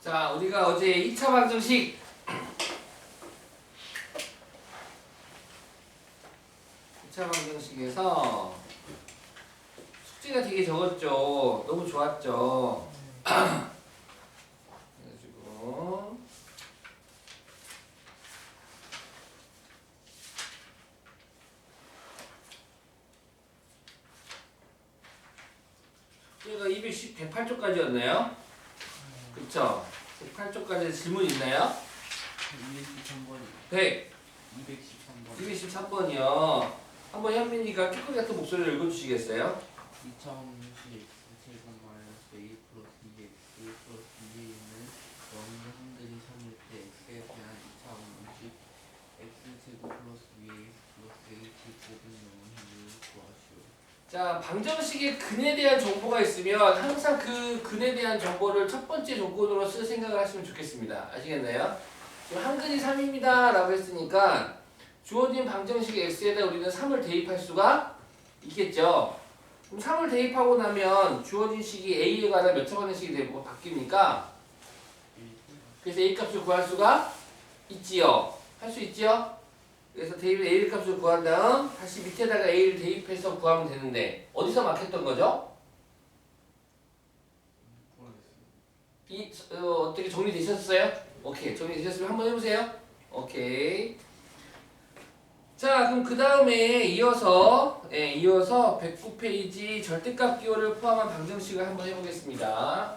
자, 우리가 어제 2차 방정식 2차 방정식에서 숙제가 되게 적었죠. 너무 좋았죠. 그래가지고 숙제가 108쪽까지였나요? 그쵸? 108쪽까지 질문 있나요? 100 213번이요. 한번 현민이가 쭈꾸리 같은 목소리를 읽어주시겠어요? 2000식 제곱 마이너스 a 플러스 2x 플러스 2a는 너는 한들이 3일 때 x에 대한 2차 방정식 x제곱 플러스 2ax 플러스 a제곱은 영원 한들을 구하시오. 자, 방정식에 근에 대한 정보가 있으면 항상 그 근에 대한 정보를 첫 번째 조건으로 쓸 생각을 하시면 좋겠습니다. 아시겠나요? 지금 한근이 3입니다 라고 했으니까 주어진 방정식 x에다 우리는 3을 대입할 수가 있겠죠. 그럼 3을 대입하고 나면 주어진 식이 a에 관한 몇 차원의 식이 되고 바뀝니까? 그래서 a 값을 구할 수가 있지요. 할 수 있지요? 그래서 대입 a 값을 구한 다음 다시 밑에다가 a를 대입해서 구하면 되는데 어디서 막혔던 거죠? 어떻게 정리되셨어요? 오케이, 정리되셨으면 한번 해보세요. 오케이. 자, 그럼 그 다음에 이어서 109페이지 절대값 기호를 포함한 방정식을 한번 해보겠습니다.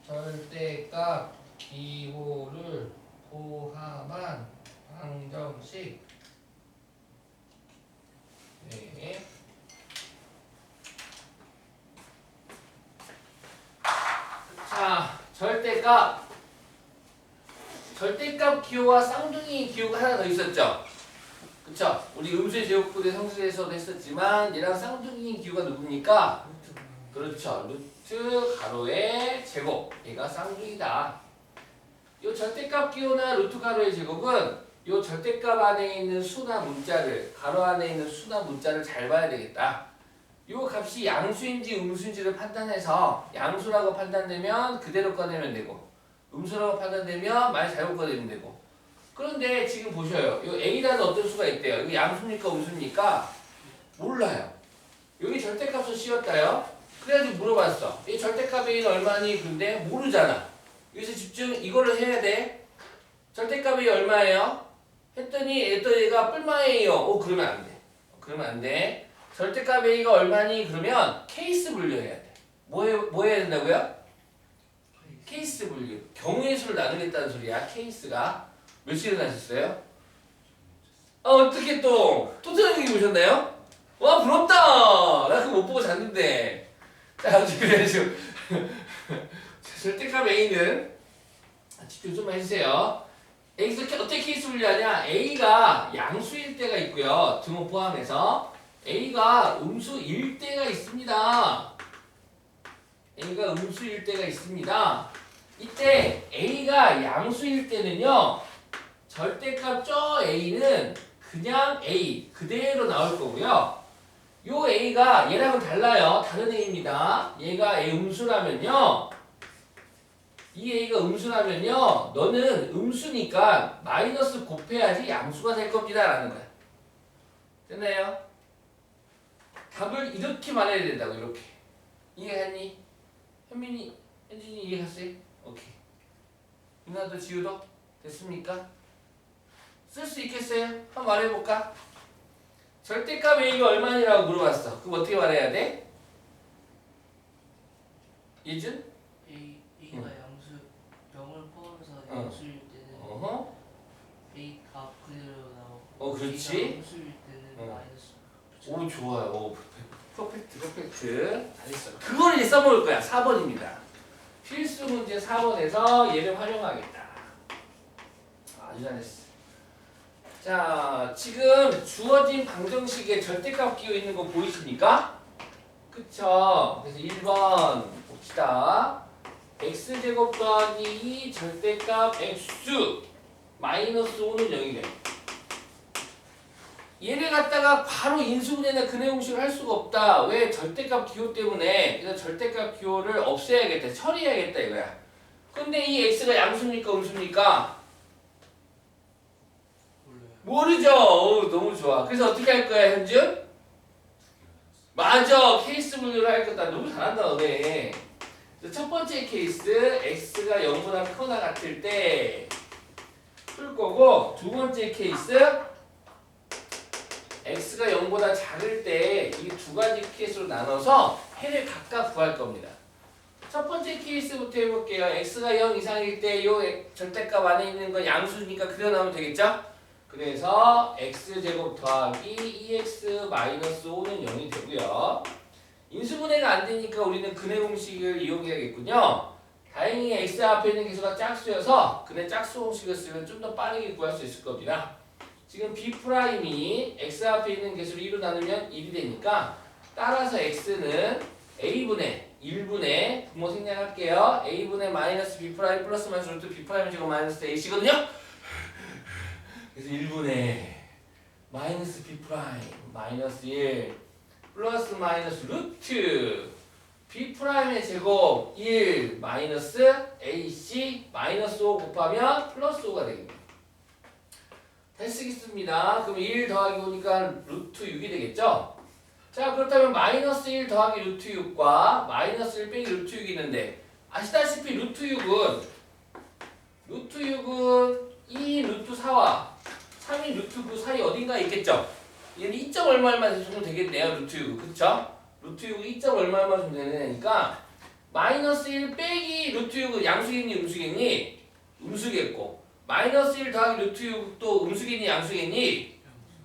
절대값 기호를 포함한 방정식. 네. 자, 절대값 기호와 쌍둥이 기호가 하나 더 있었죠? 그쵸? 우리 음수의 제곱분의 성질에서도 했었지만 얘랑 쌍둥이 기호가 누굽니까? 그렇죠. 루트 가로의 제곱. 얘가 쌍둥이다. 이 절대값 기호나 루트 가로의 제곱은 이 절대값 안에 있는 수나 문자를, 가로 안에 있는 수나 문자를 잘 봐야 되겠다. 이 값이 양수인지 음수인지를 판단해서 양수라고 판단되면 그대로 꺼내면 되고 음수라고 판단되면 만약 잘못 꺼내면 되고. 그런데 지금 보셔요. 이 a라는 어떤 수가 있대요. 이거 양수입니까 음수입니까? 몰라요. 여기 절대값을 씌웠다요. 그래가지고 물어봤어. 이 절대값 a는 얼마니? 근데 모르잖아. 여기서 집중 이거를 해야 돼. 절대값 a 얼마예요? 했더니 또 얘가 뿔마예요. 그러면 안 돼. 그러면 안 돼. 절대값 a가 얼마니? 그러면 케이스 분류해야 돼. 뭐 해야 된다고요? 케이스 분류. 경우의 수를 나누겠다는 소리야. 케이스가. 며칠을 하셨어요? 어떻게 또 틀린 게 보셨나요? 와, 부럽다. 나 그거 못 보고 잤는데. 자, 그래가지고 절대값 a는 집중 좀 해주세요. 여기서 어떻게 케이스 분류하냐? a가 양수일 때가 있고요. 등호 포함해서 a가 음수일 때가 있습니다. a가 음수일 때가 있습니다. 이때 a가 양수일 때는요. 절대값 저 a는 그냥 a 그대로 나올 거고요. 요 a가 얘랑은 달라요. 다른 a입니다. 얘가 a 음수라면요. 이 a가 음수라면요. 너는 음수니까 마이너스 곱해야지 양수가 될 겁니다. 라는 거야. 됐나요? 답을 이렇게 말해야 된다고. 이렇게. 이해했니? 현민이, 현진이 이해했어요? 오케이. 누나도 지우도 됐습니까? 쓸 수 있겠어요? 한번 말해볼까? 절대값 a가 얼마니라고 물어봤어. 그럼 어떻게 말해야 돼? 예준? a가 양수 0을 포함해서 양수일 때는 a 값 그대로 나오고 그렇지. a가 음수일 때는 마이너스. 오, 좋아요. 오, 퍼펙트. 잘했어. 그걸 이제 써먹을 거야. 4번입니다. 필수 문제 4번에서 얘를 활용하겠다. 아주 잘했어. 자, 지금 주어진 방정식에 절대값 끼어 있는 거 보이십니까? 그쵸? 그래서 1번 봅시다. x제곱 더하기 2 절대값 x 마이너스 5는 0이래. 얘를 갖다가 바로 인수분해나 근해 공식을 할 수가 없다. 왜? 절대값 기호 때문에. 그래서 절대값 기호를 없애야겠다. 처리해야겠다 이거야. 근데 이 x가 양수입니까 음수입니까? 모르죠. 너무 좋아. 그래서 어떻게 할 거야 현준? 맞아. 케이스 분류를 할 거다. 너무 잘한다 너네. 첫 번째 케이스 x가 0보다 크거나 같을 때 풀 거고, 두 번째 케이스 x가 0보다 작을 때 이 두 가지 케이스로 나눠서 해를 각각 구할 겁니다. 첫 번째 케이스부터 해볼게요. x가 0 이상일 때 이 절대값 안에 있는 건 양수니까 그려 나오면 되겠죠? 그래서 x제곱 더하기 2x 마이너스 5는 0이 되고요. 인수분해가 안 되니까 우리는 근해 공식을 이용해야겠군요. 다행히 x 앞에 있는 개수가 짝수여서 근해 짝수 공식을 쓰면 좀 더 빠르게 구할 수 있을 겁니다. 지금 b'이 x 앞에 있는 개수를 2로 나누면 1이 되니까 따라서 x는 a분의 1분의 분모 생략할게요. a분의 마이너스 b' 플러스 마이너스 루트 b' 제곱 마이너스 a씨거든요. 그래서 1분의 마이너스 b' 마이너스 1 플러스 마이너스 루트 b'의 제곱 1 마이너스 ac 마이너스 5 곱하면 플러스 5가 되겠네요. 다시 쓰겠습니다. 그럼 1 더하기 5니까 루트 6이 되겠죠? 자, 그렇다면 마이너스 1 더하기 루트 6과 마이너스 1 빼기 루트 6이 있는데, 아시다시피 루트 6은 2 루트 4와 3인 루트 9 사이 어딘가에 있겠죠? 얘는 2점 얼마만 해주면 되겠네요. 루트 6은. 그쵸? 루트 6은 2점 얼마만 주면 되니까 마이너스 1 빼기 루트 6은 양수겠니 음수겠니? 음수겠고, 마이너스 1 더하기 루트 6도 음수겠니 양수겠니?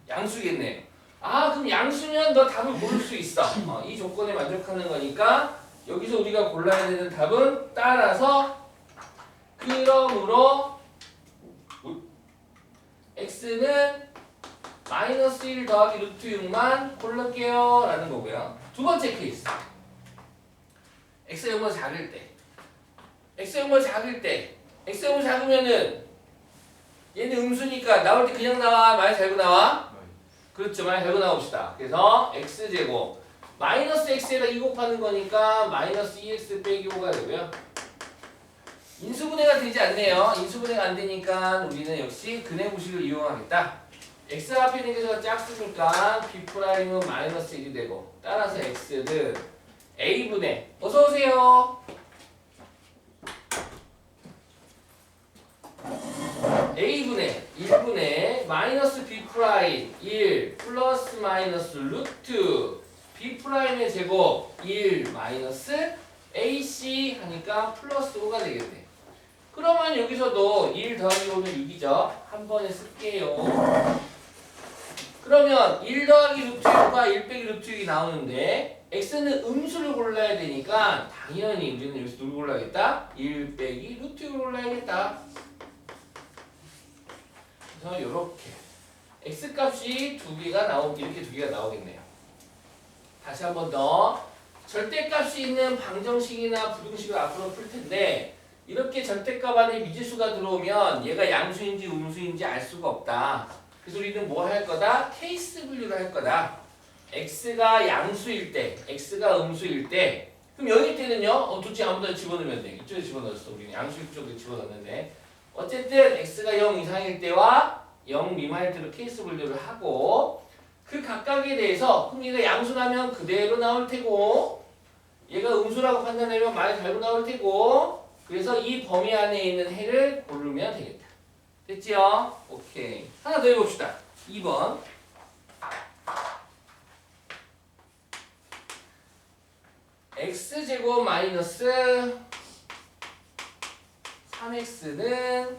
양수겠네. 아, 그럼 양수면 너 답을 고를 수 있어. 이 조건에 만족하는 거니까 여기서 우리가 골라야 되는 답은 따라서 그러므로 x는 마이너스 1 더하기 루트 6만 고를게요 라는 거고요. 두 번째 케이스 x가 0보다 작을 때 x가 0보다 작을 때 x가 0보다 작으면은 얘는 음수니까 나올 때 그냥 나와? 많이 잘고 나와? 그렇죠. 많이 잘고 나옵시다. 그래서 x제곱 마이너스 x에다 2 곱하는 거니까 마이너스 2x 빼기 5가 되고요. 인수분해가 되지 않네요. 인수분해가 안 되니까 우리는 역시 근해 공식을 이용하겠다. x 앞에 있는 개수가 짝수니까 b'은 마이너스 1이 되고, 따라서 x는 a분의 어서오세요. a분의 1분의 마이너스 b' 1 플러스 마이너스 루트 b'의 제곱 1 마이너스 ac 하니까 플러스 5가 되겠네. 그러면 여기서도 1 더하기 5는 6이죠. 한 번에 쓸게요. 그러면 1 더하기 루트 6과 1 빼기 루트 6이 나오는데 x는 음수를 골라야 되니까 당연히 우리는 여기서 누굴 골라야겠다? 1 빼기 루트 6을 골라야겠다. 그래서 이렇게 x값이 이렇게 두 개가 나오겠네요. 다시 한 번 더 절대값이 있는 방정식이나 부등식을 앞으로 풀 텐데, 이렇게 절대값 안에 미지수가 들어오면 얘가 양수인지 음수인지 알 수가 없다. 그래서 우리는 뭐 할 거다? 케이스 분류를 할 거다. x가 양수일 때, x가 음수일 때, 그럼 여기 때는요, 둘째 아무데나 집어넣으면 돼. 이쪽에 집어넣었어. 우리는 양수 쪽에 집어넣었는데, 어쨌든 x가 0 이상일 때와 0 미만일 때로 케이스 분류를 하고, 그 각각에 대해서 그럼 얘가 양수라면 그대로 나올 테고, 얘가 음수라고 판단하면 많이 잘못 나올 테고, 그래서 이 범위 안에 있는 해를 고르면 되겠다. 됐지요? 오케이. 하나 더 해봅시다. 2번. x제곱 마이너스 3x는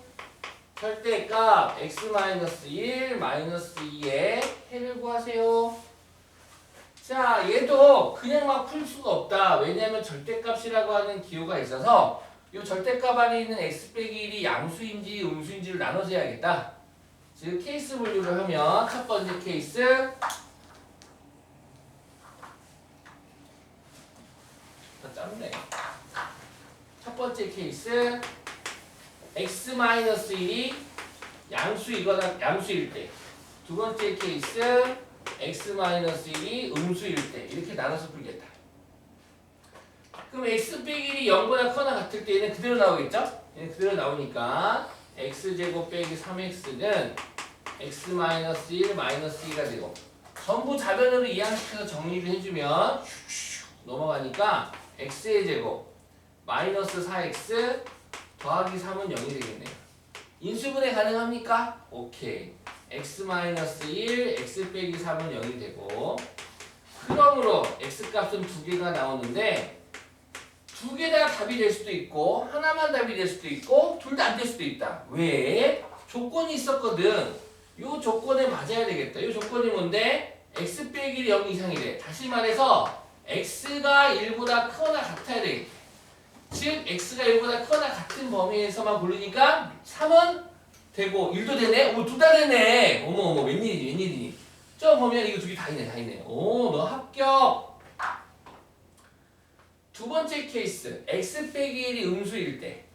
절대값 x-1 마이너스 2의 해를 구하세요. 자, 얘도 그냥 막 풀 수가 없다. 왜냐하면 절대값이라고 하는 기호가 있어서 이 절대값 안에 있는 x 빼기 1이 양수인지 음수인지를 나눠서 해야겠다. 즉 케이스 분류를 하면 첫 번째 케이스 짧네. 첫 번째 케이스 x-1이 양수이거나 양수일 때, 두 번째 케이스 x-1이 음수일 때 이렇게 나눠서 풀겠다. 그럼 x 빼기 1이 0보다 커나 같을 때 얘는 그대로 나오겠죠? 얘는 그대로 나오니까 x제곱 빼기 3x는 x-1 2가 되고 전부 자변으로 이항시켜서 정리를 해주면 넘어가니까 x의 제곱 마이너스 4x 더하기 3은 0이 되겠네요. 인수분해 가능합니까? 오케이. x-1, x 빼기 3은 0이 되고 그러므로 x값은 두 개가 나오는데 두 개 다 답이 될 수도 있고 하나만 답이 될 수도 있고 둘 다 안 될 수도 있다. 왜? 조건이 있었거든. 요 조건에 맞아야 되겠다. 요 조건이 뭔데? x 빼기 0 이상이래. 다시 말해서 x가 1보다 크거나 같아야 되겠다. 즉 x가 1보다 크거나 같은 범위에서만 고르니까 3은 되고 1도 되네? 오, 둘 다 되네. 어머 웬일이니? 저 보면 이거 두 개 다 있네. 오, 너 합격. 두 번째 케이스 x 빼기 1이 음수일 때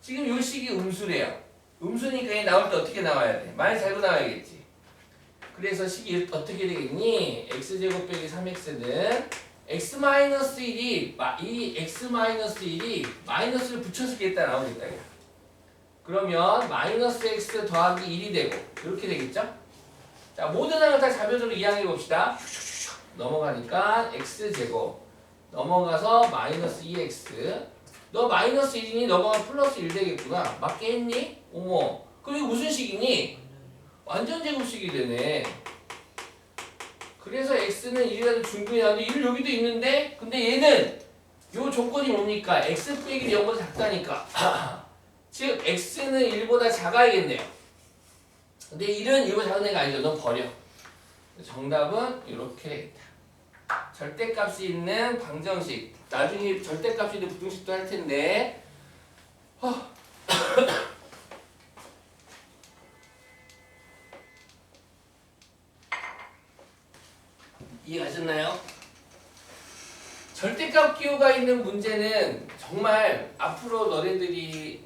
지금 요 식이 음수래요. 음수니까 얘 나올 때 어떻게 나와야 돼? 많이 잘고 나와야겠지. 그래서 식이 어떻게 되겠니? x제곱 빼기 3x는 x-1이 이 x-1이 마이너스를 붙여서 겠다 나오겠다. 그러면 마이너스 x 더하기 1이 되고 이렇게 되겠죠? 자, 모든 항을 다 자변으로 이항해 봅시다. 넘어가니까 x제곱 넘어가서 마이너스 2x 너 마이너스 1이니 넘어가 플러스 1 되겠구나. 맞게 했니? 어머 그리고 무슨 식이니? 완전 제곱식이 되네. 그래서 x는 1이라도 중근이 나오는데 1 여기도 있는데 근데 얘는 요 조건이 뭡니까? x 빼기 0보다 작다니까 즉 x는 1보다 작아야겠네요. 근데 1은 1보다 작은 애가 아니죠. 넌 버려. 정답은 이렇게 되겠다. 절대값이 있는 방정식 나중에 절대값이 있는 부등식도 할 텐데 이해가셨나요? 절대값 기호가 있는 문제는 정말 앞으로 너네들이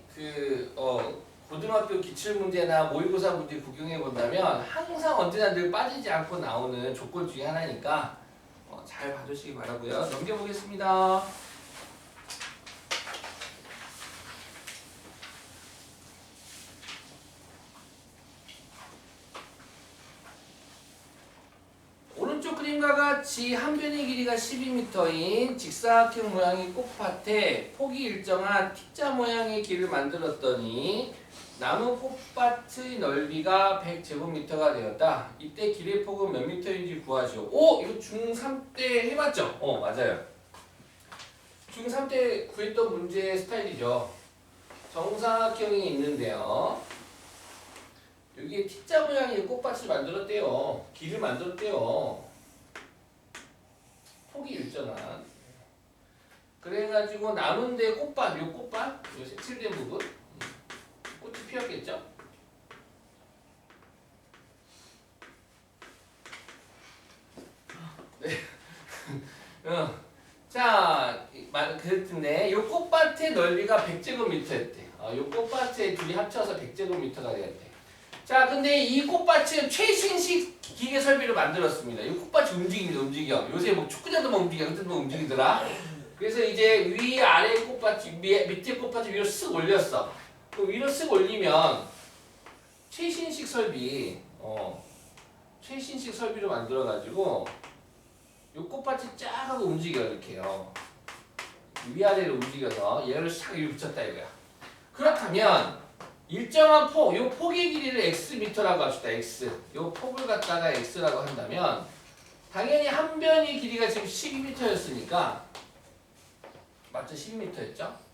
고등학교 기출문제나 모의고사 문제 구경해 본다면 항상 언제나 늘 빠지지 않고 나오는 조건 중에 하나니까 잘 봐주시기 바라고요. 넘겨보겠습니다. 오른쪽 그림과 같이 한 변의 길이가 12m인 직사각형 모양의 꽃밭에 폭이 일정한 T자 모양의 길을 만들었더니 나무 꽃밭의 넓이가 100제곱미터가 되었다. 이때 길의 폭은 몇 미터인지 구하시오. 오! 이거 중3 때 해봤죠? 맞아요. 중3 때 구했던 문제 스타일이죠. 정사각형이 있는데요. 여기에 T자 모양의 꽃밭을 만들었대요. 길을 만들었대요. 폭이 일정한. 그래가지고 나무인데 꽃밭, 요 꽃밭, 요 색칠된 부분. 꽃이 피었겠죠? 네. 자, 그랬는데 요 꽃밭의 넓이가 100제곱미터였대. 요 꽃밭의 둘이 합쳐서 100제곱미터가 되었대. 자, 근데 이 꽃밭은 최신식 기계 설비로 만들었습니다. 이 꽃밭이 움직여. 요새 뭐 축구장도 뭐 움직여, 그때도 뭐 움직이더라. 그래서 이제 위 아래 꽃밭이 밑에 꽃밭을 위로 쓱 올렸어. 그 위로 쓱 올리면 최신식 설비, 최신식 설비로 만들어가지고 이 꽃밭이 쫙 하고 움직여 이렇게요. 위아래로 움직여서 얘를 싹 위로 붙였다 이거야. 그렇다면 일정한 폭, 이 폭의 길이를 x미터라고 합시다. x. 이 폭을 갖다가 x라고 한다면 당연히 한 변의 길이가 지금 12m였으니까 맞죠? 12m였죠?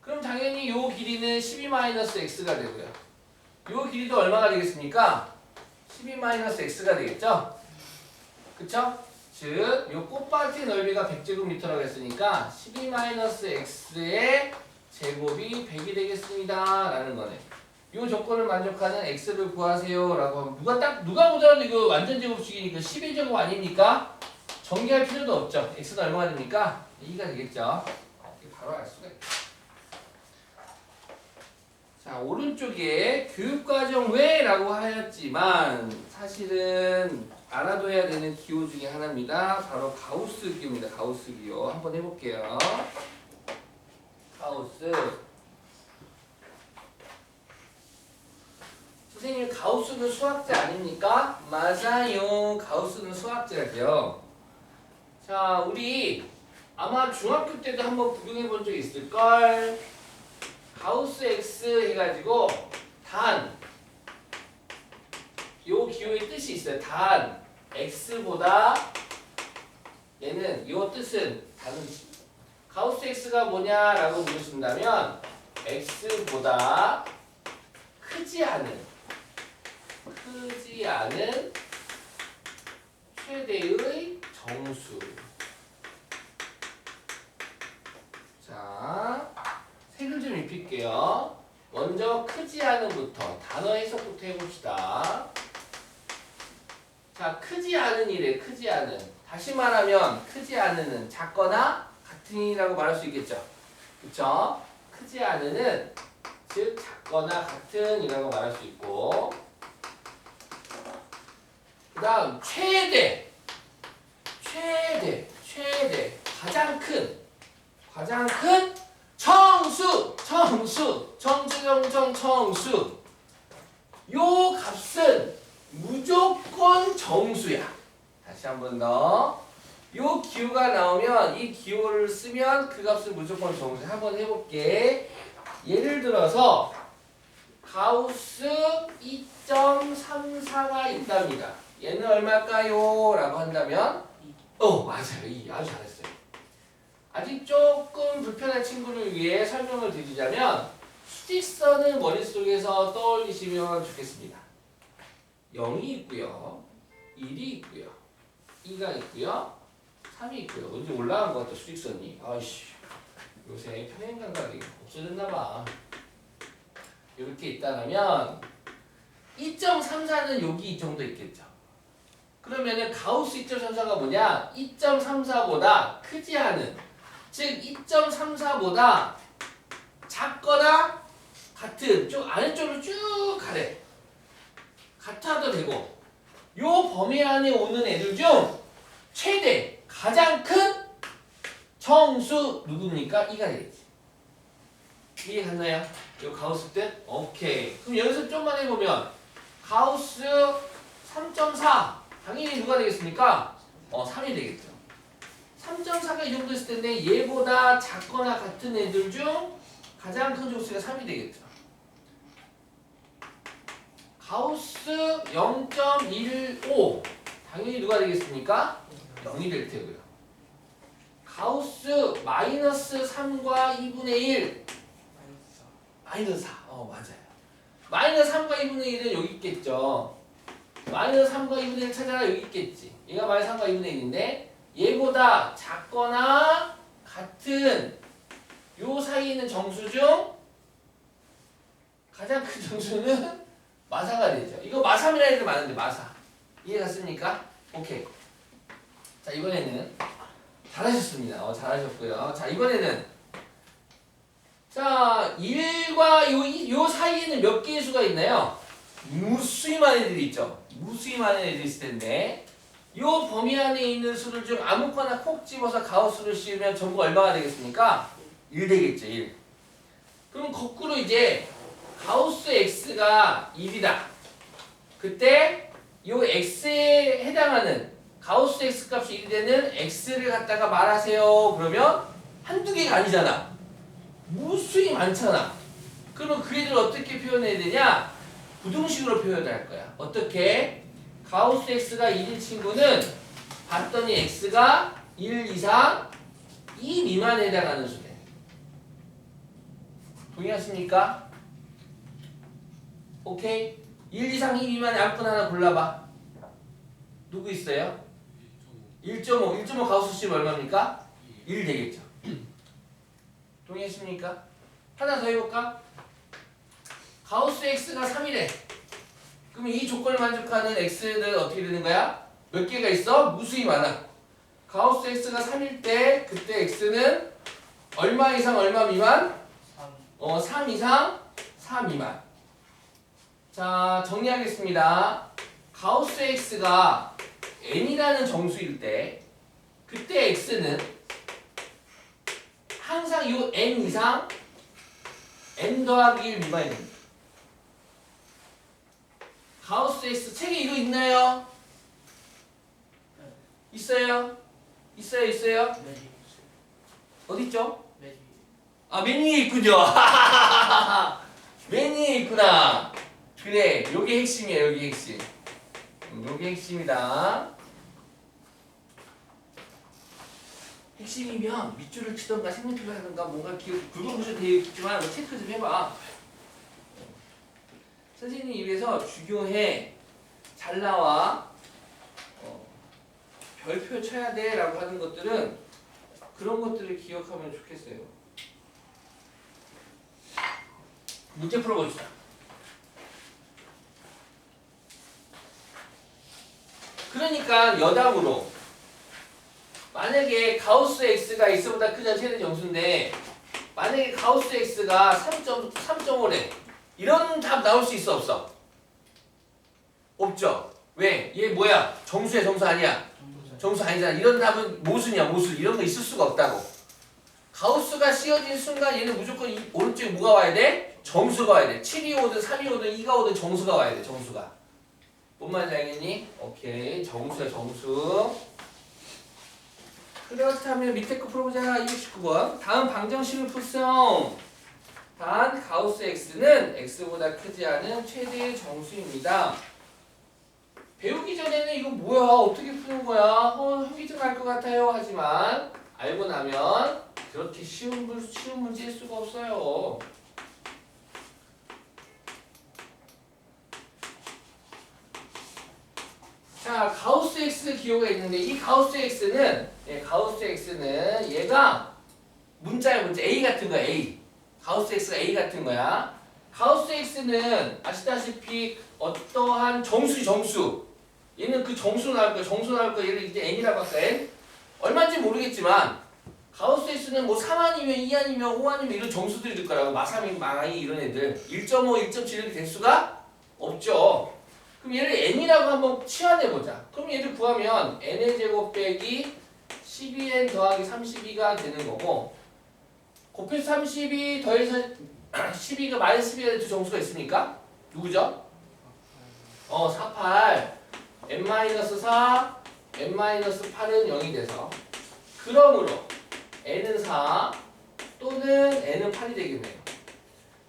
그럼 당연히 이 길이는 12-x가 되고요. 이 길이도 얼마가 되겠습니까? 12-x가 되겠죠? 그쵸? 즉, 이 꽃밭의 넓이가 100제곱미터라고 했으니까 12-x의 제곱이 100이 되겠습니다. 라는 거네. 이 조건을 만족하는 x를 구하세요. 라고 하면 누가 보더라도 이거 완전 제곱식이니까 11제곱 아닙니까? 전개할 필요도 없죠. x는 얼마가 됩니까? 2가 되겠죠. 바로 알 수가 있죠. 자, 자, 오른쪽에 교육과정 외라고 하였지만 사실은 알아둬야 되는 기호 중에 하나입니다. 바로 가우스 기호입니다. 가우스 기호 한번 해볼게요. 가우스. 선생님 가우스는 수학자 아닙니까? 맞아요. 가우스는 수학자죠. 자, 우리 아마 중학교 때도 한번 구경해 본 적 있을걸? 가우스 X 해가지고 단, 요 기호의 뜻이 있어요. 단 X보다 얘는 요 뜻은 다른지. 가우스 X가 뭐냐라고 물으신다면 X보다 크지 않은 최대의 정수. 자, 색을 좀 입힐게요. 먼저 크지 않은부터 단어 해석부터 해봅시다. 자, 크지 않은 이래. 크지 않은. 다시 말하면 크지 않은은 작거나 같은이라고 말할 수 있겠죠. 그쵸? 크지 않은은 즉 작거나 같은이라고 말할 수 있고, 그 다음 최대, 가장 큰 청수. 요 값은 무조건 정수야. 다시 한 번 더. 요 기호가 나오면 이 기호를 쓰면 그 값은 무조건 정수야. 한번 해볼게. 예를 들어서 가우스 2.34가 있답니다. 얘는 얼마일까요? 라고 한다면 맞아요. 아주 잘했어요. 아직 조금 불편한 친구를 위해 설명을 드리자면 수직선을 머릿속에서 떠올리시면 좋겠습니다. 0이 있고요. 1이 있고요. 2가 있고요. 3이 있고요. 언제 올라간 것 같아 수직선이. 아이씨, 요새 평행 감각이 없어졌나봐. 이렇게 있다면 2.34는 여기 이 정도 있겠죠. 그러면은 가우스 2.34가 뭐냐? 2.34보다 크지 않은, 즉 2.34보다 작거나 같은 쭉 아래쪽으로 쭉 가래. 같아도 되고, 요 범위 안에 오는 애들 중 최대 가장 큰 정수 누굽니까? 2가 되겠지. 이해 갔나요? 요 가우스 뜻? 오케이. 그럼 여기서 좀만 해보면 가우스 3.4 당연히 누가 되겠습니까? 3이 되겠죠. 3.4가 이 정도 있을 텐데 얘보다 작거나 같은 애들 중 가장 큰 정수가 3이 되겠죠. 가우스 0.15 당연히 누가 되겠습니까? 0이 될 테고요. 가우스 마이너스 3과 2분의 1 마이너스 4. 맞아요. 마이너스 3과 2분의 1은 여기 있겠죠. 마이너스 3과 2분의 1 찾아라 여기 있겠지. 얘가 마이너스 3과 2분의 1인데 얘보다 작거나 같은 요 사이에 있는 정수 중 가장 큰 정수는 마사가 되죠. 이거 마삼이라는 애들 많은데 마사. 이해 갔습니까? 오케이. 자, 이번에는 잘하셨습니다. 잘하셨고요. 자, 이번에는 자, 1과 요 사이에는 몇 개의 수가 있나요? 무수히만 애들이 있죠. 무수히만 애들이 있을 텐데 요 범위 안에 있는 수를 좀 아무거나 콕 집어서 가우스를 씌우면 전부 얼마가 되겠습니까? 1 되겠죠. 1. 그럼 거꾸로 이제 가우스 x가 1이다. 그때 요 x에 해당하는 가우스 x 값이 1이 되는 x를 갖다가 말하세요. 그러면 한두 개가 아니잖아. 무수히 많잖아. 그러면 그 애들 어떻게 표현해야 되냐? 부등식으로 표현할 거야. 어떻게? 가우스 x가 1인 친구는 봤더니 x가 1 이상 2 미만에 해당하는 수네. 동의하십니까? 오케이? 1 이상 2 미만에 아무거나 하나 골라봐. 누구 있어요? 1.5. 1.5 가우스 씨 얼마입니까? 1 되겠죠. 동의하십니까? 하나 더 해볼까? 가우스 x가 3이래. 그럼 이 조건을 만족하는 x는 어떻게 되는 거야? 몇 개가 있어? 무수히 많아. 가우스 x가 3일 때 그때 x는 얼마 이상 얼마 미만? 3 이상 4 미만. 자, 정리하겠습니다. 가우스 x가 n이라는 정수일 때 그때 x는 항상 이 n 이상 n 더하기 1 미만이 됩니다. 가우스 x 책에 이거 있나요? 있어요? 있어요? 매직. 어디 있죠? 매직. 아, 맨 위에 있군요. 맨 위에 있구나. 그래, 요게 핵심이에요, 요게 핵심. 요게 핵심이다. 핵심이면 밑줄을 치던가 색연필을 하던가 뭔가 굵은 글씨 되어 있지만 너 체크 좀 해봐. 선생님 입에서 중요해, 잘 나와, 별표 쳐야 돼 라고 하는 것들은 그런 것들을 기억하면 좋겠어요. 문제 풀어봅시다. 그러니까 여담으로 만약에 가우스 x가 x보다 크자 최대 정수인데 만약에 가우스 x가 3.5래 이런 답 나올 수 있어 없어? 없죠. 왜? 얘 뭐야? 정수야 정수 아니야? 정수 아니잖아. 이런 답은 모순이야 모순. 이런 거 있을 수가 없다고. 가우스가 씌워진 순간 얘는 무조건 오른쪽에 뭐가 와야 돼? 정수가 와야 돼. 7이 오든 3이 오든 2가 오든 정수가 와야 돼. 정수가. 뭔 말인지 알겠니? 오케이. 정수야 정수. 그렇다면 밑에 거 풀어보자. 219번. 다음 방정식을 풀성. 단 가우스 x는 x보다 크지 않은 최대의 정수입니다. 배우기 전에는 이거 뭐야? 어떻게 푸는 거야? 효기증 알 것 같아요. 하지만 알고 나면 그렇게 쉬운 문제일 수가 없어요. 자, 가우스 x 기호가 있는데 이 가우스 x는 얘가 문자야 문자. A 같은 거야. A. 가우스 x가 A 같은 거야. 가우스 x는 아시다시피 어떠한 정수. 얘는 그 정수 나올 거야. 얘를 이제 n이라고 할까? n? 얼마인지 모르겠지만 가우스 x는 뭐 3 아니면 2 아니면 5 아니면 이런 정수들이 될 거라고. 마3, 마2 이런 애들 1.5, 1.7 이렇게 될 수가 없죠. 그럼 얘를 n이라고 한번 치환해보자. 그럼 얘를 구하면 n의 제곱 빼기 12n 더하기 32가 되는 거고 곱해서 32 더해서 12가 마이너스 12가 될 정수가 있습니까? 누구죠? 48 n-4 n-8은 0이 돼서 그러므로 n은 4 또는 n은 8이 되겠네요.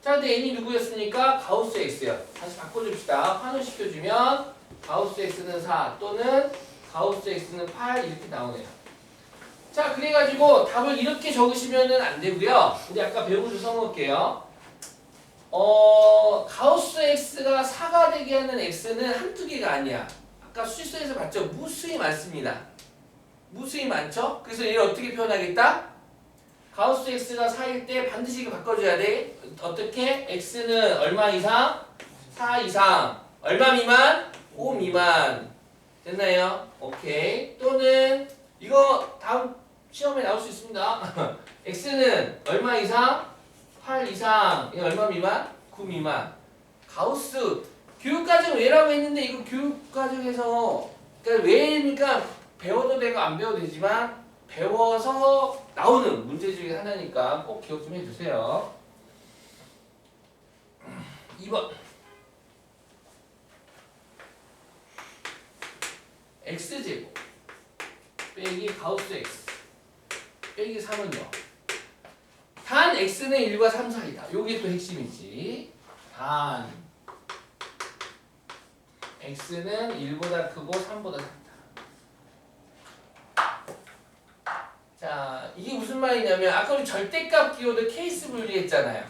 자, 근데 n이 누구였습니까? 가우스 x요. 다시 바꿔줍시다. 환원시켜주면 가우스 x는 4 또는 가우스 x는 8 이렇게 나오네요. 자, 그래가지고 답을 이렇게 적으시면은 안 되고요. 우리 아까 배운 줄 써놓을게요. 가우스 x가 4가 되게 하는 x는 한두 개가 아니야. 아까 수식서에서 봤죠? 무수히 많습니다. 무수히 많죠? 그래서 얘를 어떻게 표현하겠다? 가우스 x가 4일 때 반드시 이거 바꿔줘야 돼. 어떻게? x는 얼마 이상? 4 이상. 얼마 미만? 5 미만. 됐나요? 오케이. 또는 이거 다음 시험에 나올 수 있습니다. x는 얼마 이상? 8 이상. 이거 얼마 미만? 9 미만. 가우스 교육과정 왜라고 했는데 이거 교육과정에서 그러니까 왜니까 배워도 되고 안 배워도 되지만 배워서 나오는 문제 중에 하나니까 꼭 기억 좀 해주세요. 2번 x제곱 빼기 가우스 x 빼기 3은요. 단 x는 1과 3 사이다. 요게 또 핵심이지. 단 x는 1보다 크고 3보다 작다. 자, 이게 무슨 말이냐면 아까 우리 절대값 기호도 케이스 분리했잖아요.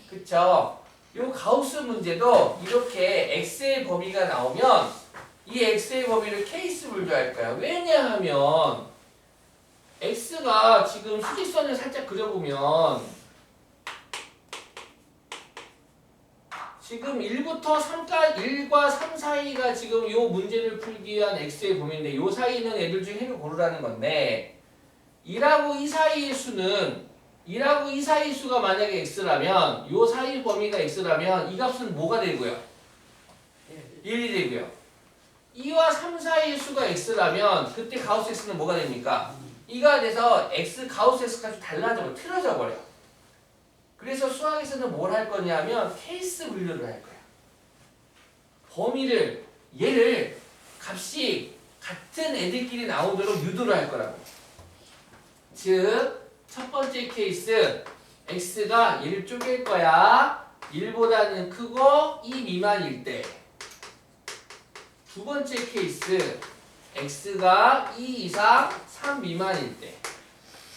그쵸? 요 가우스 문제도 이렇게 x의 범위가 나오면 이 x의 범위를 케이스 분류할 거야. 왜냐하면 x가 지금 수직선을 살짝 그려보면 지금 1부터 1과 3 사이가 지금 요 문제를 풀기 위한 x의 범위인데 요 사이에 있는 애들 중에 1을 고르라는 건데 2하고 2 사이의 수는 2하고 2 사이 수가 만약에 x라면 요 사이 범위가 x라면 이 값은 뭐가 되고요? 1이 되고요. 2와 3 사이의 수가 x라면 그때 가우스 x는 뭐가 됩니까? 2가 돼서 x 가우스 x 값이 달라져 버려. 틀어져 버려. 그래서 수학에서는 뭘 할 거냐면 케이스 분류를 할 거야. 범위를 얘를 값이 같은 애들끼리 나오도록 유도를 할 거라고. 즉 첫 번째 케이스 x가 1 쪼갤 거야. 1보다는 크고 2 미만일 때. 두 번째 케이스 x가 2 이상 3 미만일 때.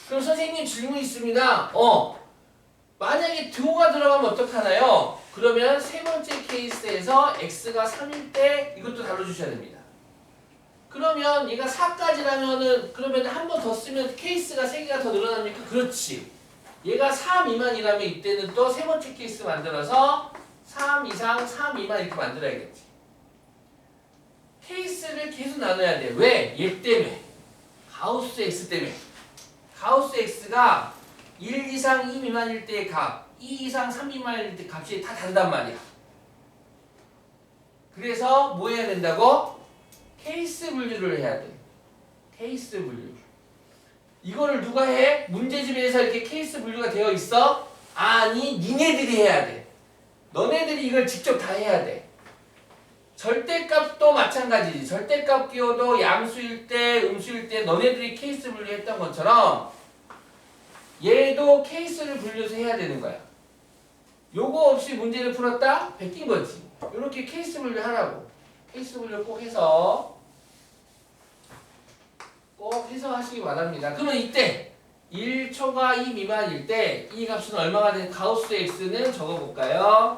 그럼 선생님 질문 있습니다. 만약에 등호가 들어가면 어떡하나요? 그러면 세 번째 케이스에서 x가 3일 때 이것도 다뤄주셔야 됩니다. 그러면 얘가 4까지라면은 그러면 한 번 더 쓰면 케이스가 3개가 더 늘어납니까? 그렇지. 얘가 4 미만이라면 이때는 또 세 번째 케이스 만들어서 3 이상 3 미만 이렇게 만들어야겠지. 케이스를 계속 나눠야 돼. 왜? 얘 때문에. 가우스 x 때문에. 가우스 x가 1 이상 2 미만일 때의 값, 2 이상 3 미만일 때 값이 다 다르단 말이야. 그래서 뭐 해야 된다고? 케이스 분류를 해야 돼. 케이스 분류. 이거를 누가 해? 문제집에서 이렇게 케이스 분류가 되어 있어? 아니, 니네들이 해야 돼. 너네들이 이걸 직접 다 해야 돼. 절대값도 마찬가지지. 절대값 기호도 양수일 때, 음수일 때 너네들이 케이스 분류했던 것처럼 얘도 케이스를 분류해서 해야 되는 거야. 요거 없이 문제를 풀었다? 베낀 거지. 이렇게 케이스 분류 하라고. 케이스 분류 꼭 해서 하시기 바랍니다. 그러면 이때 1초가 2 미만일 때 이 값은 얼마가 되는 가우스 x는 적어볼까요?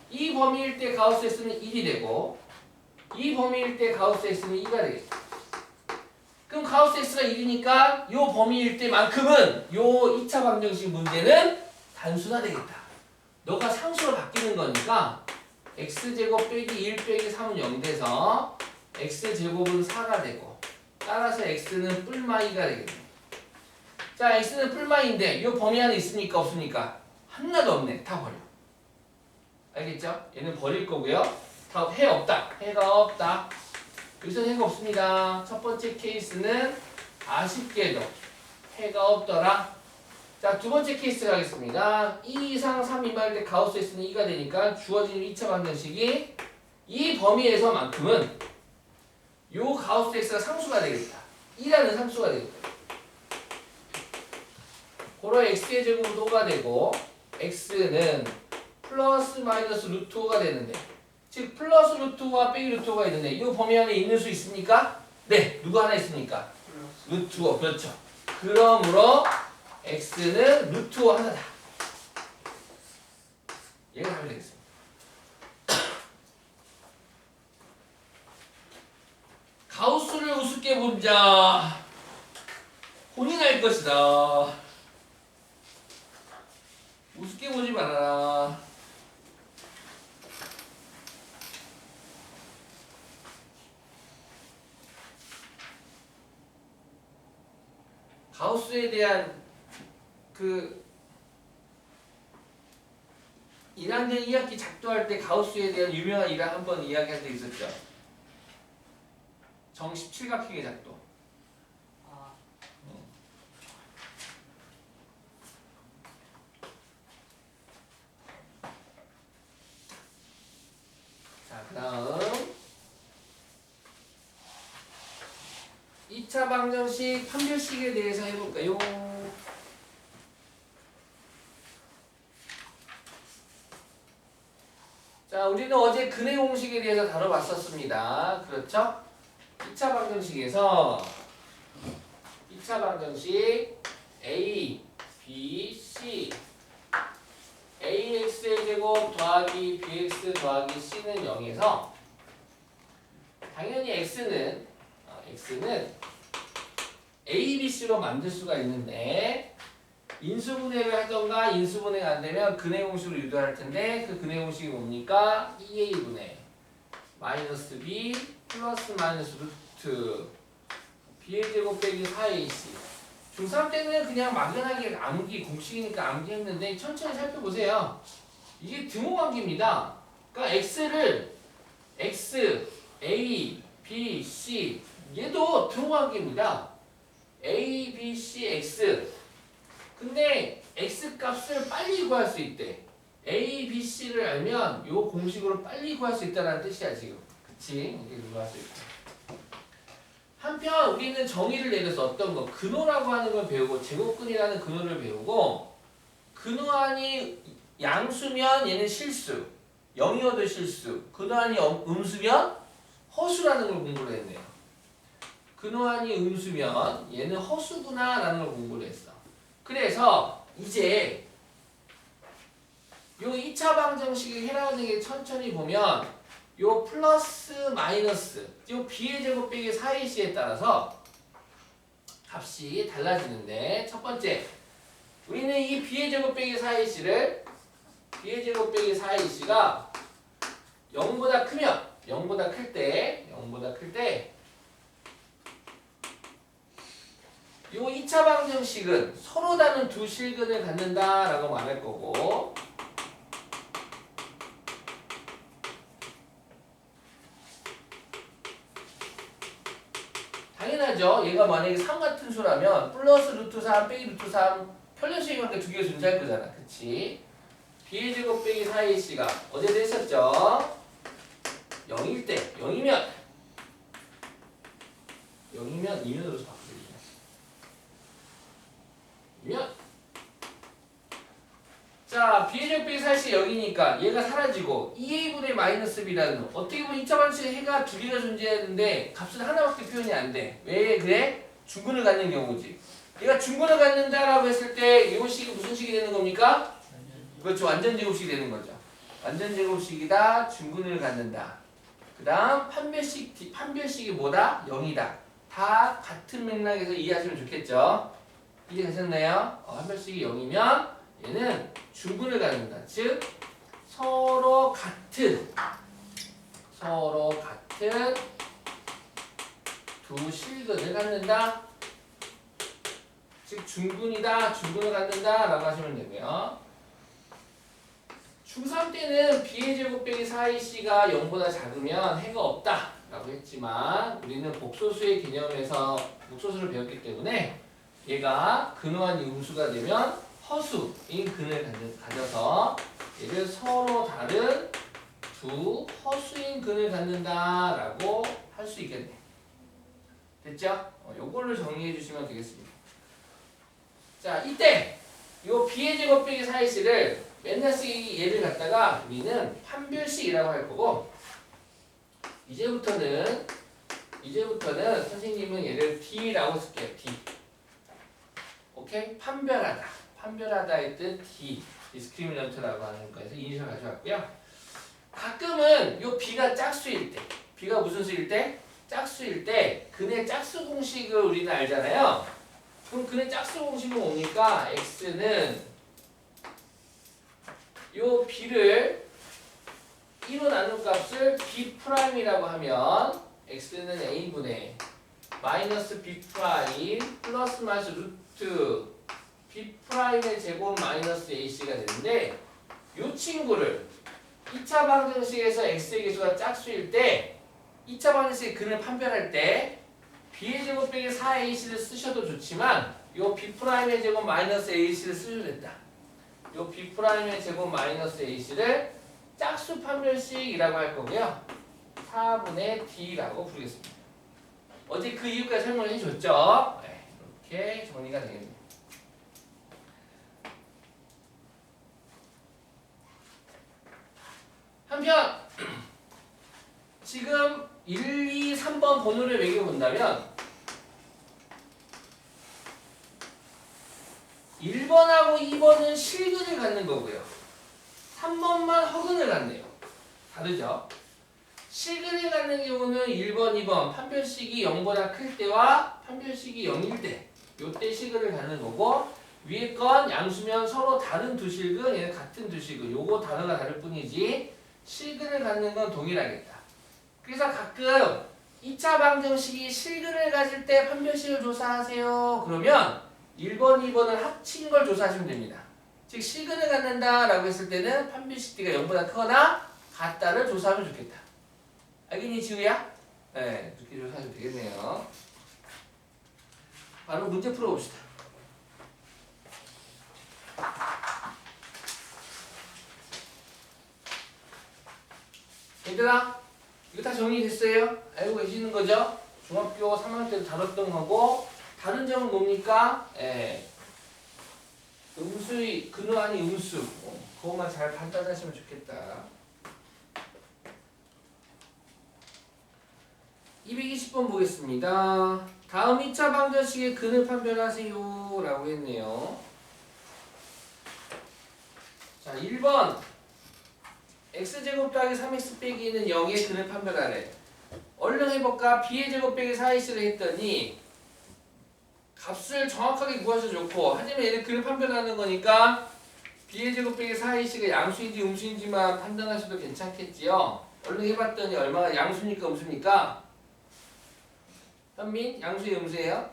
이 범위일 때 가우스 x는 1이 되고 이 범위일 때 가우스 x는 2가 되겠다. 그럼 가우스 x가 1이니까 요 범위일 때만큼은 요 2차 방정식 문제는 단수가 되겠다. 너가 상수로 바뀌는 거니까 x제곱 빼기 1 빼기 3은 0 돼서 x제곱은 4가 되고 따라서 x는 뿔마이가 되겠네. 자, x는 뿔마이인데 이 범위 안에 있습니까? 없습니까? 하나도 없네. 다 버려. 알겠죠? 얘는 버릴 거고요. 다 해 없다. 해가 없다. 여기서 해가 없습니다. 첫 번째 케이스는 아쉽게도 해가 없더라. 자, 두 번째 케이스 가겠습니다. 2 이상 3 미만일 때 가우스 x는 2가 되니까 주어진 2차 방정식이 이 범위에서만큼은 요 가우스 x가 상수가 되겠다. 2라는 상수가 되겠다. 고로 x의 제곱은 5가 되고 x는 플러스 마이너스 루트 5가 되는데 즉 플러스 루트 5와 빼기 루트 5가 있는데 이 범위 안에 있는 수 있습니까? 네. 누구 하나 있습니까? 루트 5. 그렇죠. 그러므로 x는 루트 5 하나다. 얘가 답이 되겠습니다. 가우스를 우습게 본 자 혼이 날 것이다. 우습게 보지 말아라. 가우스에 대한 그 1학년 2학기 작도할 때 가우스에 대한 유명한 일을 한번 이야기한 적 있었죠. 정 17각형의 작도. 자, 그 다음 2차 방정식 판별식에 대해서 해볼까요? 자, 우리는 어제 근해 공식에 대해서 다뤄봤었습니다. 그렇죠? 2차 방정식에서 2차 방정식 a, b, c ax의 제곱 더하기 bx 더하기 c는 0에서 당연히 x는 a, b, c로 만들 수가 있는데 인수분해를 하던가 인수분해가 안 되면 근해 공식으로 유도할 텐데 그 근해 공식이 뭡니까? 2a분의 마이너스 b 플러스 마이너스 루트 b의 제곱 빼기 4ac 중3 때는 그냥 막연하게 암기, 공식이니까 암기했는데 천천히 살펴보세요. 이게 등호관계입니다. 그러니까 x를 x, a, b, c 얘도 등호관계입니다. a, b, c, x 근데 x 값을 빨리 구할 수 있대. a, b, c를 알면 요 공식으로 빨리 구할 수 있다는 뜻이야 지금. 그치? 이렇게 구할 수 있다. 한편 우리는 정의를 내려서 어떤 거 근호라고 하는 걸 배우고 제곱근이라는 근호를 배우고 근호안이 양수면 얘는 실수 0이어도 실수 근호안이 음수면 허수라는 걸 공부를 했네요. 근호안이 음수면 얘는 허수구나 라는 걸 공부를 했어. 그래서 이제 요 2차 방정식을 해나가는 게 천천히 보면 요 플러스 마이너스 요 b의 제곱 빼기 4ac에 따라서 값이 달라지는데 첫 번째 우리는 이 b의 제곱 빼기 4ac를 b의 제곱 빼기 4ac가 0보다 크면 0보다 클 때 요 2차 방정식은 서로 다른 두 실근을 갖는다라고 말할 거고 당연하죠. 얘가 만약에 3 같은 수라면 플러스 루트 3 빼기 루트 3 편려식이밖에 두 개가 존재할 거잖아. 그치? b의 제곱 빼기 4ac가 어제도 했었죠. 0일 때 0이면 2면으로 바꾸겠네. 2면 자 b의 제곱 빼기 4ac 0이니까 얘가 사라지고 2a분의 마이너스 b라는 어떻게 보면 2차 방정식에 해가 두 개가 존재하는데 값은 하나밖에 표현이 안 돼. 왜 그래? 중근을 갖는 경우지. 얘가 중근을 갖는다라고 했을 때 이 식이 무슨 식이 되는 겁니까? 그렇죠. 완전 제곱식이 되는 거죠. 완전 제곱식이다. 중근을 갖는다. 그 다음 판별식이 뭐다? 0이다. 다 같은 맥락에서 이해하시면 좋겠죠. 이해되셨나요? 판별식이 0이면 얘는 중근을 갖는다. 즉 서로 같은 두 실근을 갖는다. 즉 중근이다. 중근을 갖는다 라고 하시면 되고요. 중3 때는 b의 제곱 빼기 4ac가 0보다 작으면 해가 없다 라고 했지만 우리는 복소수의 개념에서 복소수를 배웠기 때문에 얘가 근호한 음수가 되면 허수인 근을 가져서 얘를 서로 다른 두 허수인 근을 갖는다 라고 할 수 있겠네. 됐죠? 요걸로 정리해 주시면 되겠습니다. 자 이때 요 b의 제곱 빼기 4ac를 맨날 쓰기 얘를 갖다가 우리는 판별식이라고 할 거고 이제부터는 선생님은 얘를 D라고 쓸게요. D. 오케이? 판별하다의 뜻 D. 디스크리미넌트라고 하는 거에서 이니셜 가져왔고요. 가끔은 요 B가 짝수일 때 B가 무슨 수일 때? 짝수일 때 근의 짝수 공식을 우리는 알잖아요. 그럼 근의 짝수 공식은 뭡니까? X는 요 b를 2로 나눈 값을 b'이라고 하면 x는 a분의 마이너스 b' 플러스 마이너스 루트 b'의 제곱 마이너스 ac가 되는데 요 친구를 2차 방정식에서 x의 개수가 짝수일 때 2차 방정식의 근을 판별할 때 b의 제곱 빼기 4ac를 쓰셔도 좋지만 요 b'의 제곱 마이너스 ac를 쓰셔도 된다. 요 b'의 제곱 마이너스 ac를 짝수 판별식이라고 할 거고요. 4분의 d라고 부르겠습니다. 어제 그 이유까지 설명을 해줬죠? 네, 이렇게 정리가 되겠네요. 한편 지금 1, 2, 3번 번호를 매겨본다면 1번하고 2번은 실근을 갖는 거고요. 3번만 허근을 갖네요. 다르죠? 실근을 갖는 경우는 1번, 2번 판별식이 0보다 클 때와 판별식이 0일 때 요때 실근을 갖는 거고 위에 건 양수면 서로 다른 두 실근, 얘는 같은 두 실근 요거 단어가 다를 뿐이지 실근을 갖는 건 동일하겠다. 그래서 가끔 2차 방정식이 실근을 가질 때 판별식을 조사하세요. 그러면 1번, 2번을 합친 걸 조사하시면 됩니다. 즉 시근을 갖는다라고 했을 때는 판별식 D가 0보다 크거나 같다를 조사하면 좋겠다. 알겠니 지우야? 네, 그렇게 조사하시면 되겠네요. 바로 문제 풀어봅시다. 얘들아, 이거 다 정리됐어요? 알고 계시는 거죠? 중학교 3학년 때도 다뤘던 거고, 다른 점은 뭡니까? 음수의 근호 아니 음수. 그것만 잘 판단하시면 좋겠다. 220번 보겠습니다. 다음 2차 방정식의 근을 판별하세요 라고 했네요. 자, 1번 x제곱 더하기 3x 빼기는 0의 근을 판별하래. 얼른 해볼까? b의 제곱 빼기 4x를 했더니 값을 정확하게 구하셔도 좋고, 하지만 얘는 근을 판별하는 거니까 b의 제곱 빼기 4x가 양수인지 음수인지만 판단하셔도 괜찮겠지요. 얼른 해봤더니 얼마나 양수입니까 음수입니까? 현민? 양수예요 음수예요?